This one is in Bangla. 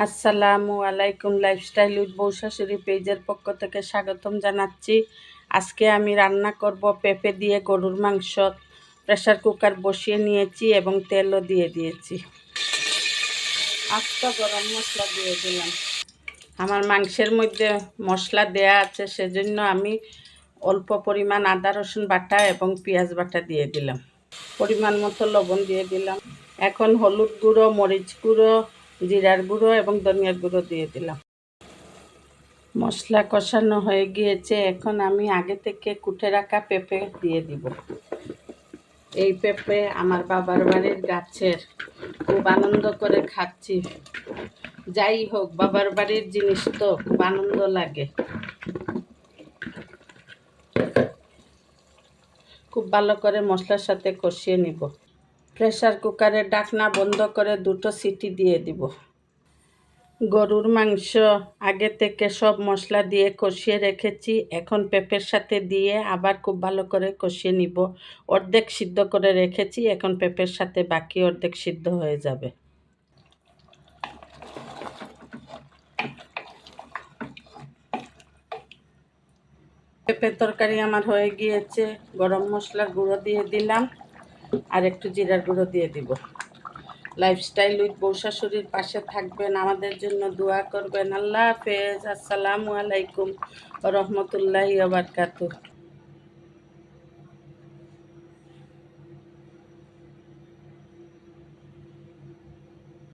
আসসালামু আলাইকুম। লাইফস্টাইল উইথ বউ শাশুড়ি পেজের পক্ষ থেকে স্বাগতম জানাচ্ছি। আজকে আমি রান্না করব পেঁপে দিয়ে গরুর মাংস। প্রেসার কুকার বসিয়ে নিয়েছি এবং তেলও দিয়ে দিয়েছি। আস্ত গরম মশলা দিয়ে দিলাম। আমার মাংসের মধ্যে মশলা দেয়া আছে, সেজন্য আমি অল্প পরিমাণ আদা রসুন বাটা এবং পেঁয়াজ বাটা দিয়ে দিলাম। পরিমাণ মতো লবণ দিয়ে দিলাম। এখন হলুদ গুঁড়ো, মরিচ গুঁড়ো, জিরার গুঁড়ো এবং ধনিয়ার গুঁড়ো দিয়ে দিলাম। মশলা কষানো হয়ে গিয়েছে। এখন আমি আগে থেকে কুটে রাখা পেঁপে দিয়ে দিব। এই পেঁপে আমার বাবার বাড়ির গাছের, খুব আনন্দ করে খাচ্ছি। যাই হোক, বাবার বাড়ির জিনিস তো খুব আনন্দ লাগে। খুব ভালো করে মশলার সাথে কষিয়ে নিব। প্রেসার কুকারের ঢাকনা বন্ধ করে 2টো সিটি দিয়ে দিব। গরুর মাংস আগে থেকে সব মশলা দিয়ে কষিয়ে রেখেছি। এখন পেঁপের সাথে দিয়ে আবার খুব ভালো করে কষিয়ে নিব। অর্ধেক সিদ্ধ করে রেখেছি, এখন পেঁপের সাথে বাকি অর্ধেক সিদ্ধ হয়ে যাবে। পেঁপের তরকারি আমার হয়ে গিয়েছে। গরম মশলার গুঁড়ো দিয়ে দিলাম আর একটু জিরার গুঁড়ো দিয়ে দিব। লাইফস্টাইল উইথ বউ শাশুড়ির পাশে থাকবেন, আমাদের জন্য দোয়া করবেন। আল্লাহ হাফেজ। আসসালামু আলাইকুম ওয়া রাহমাতুল্লাহি ওয়া বারাকাতুহু।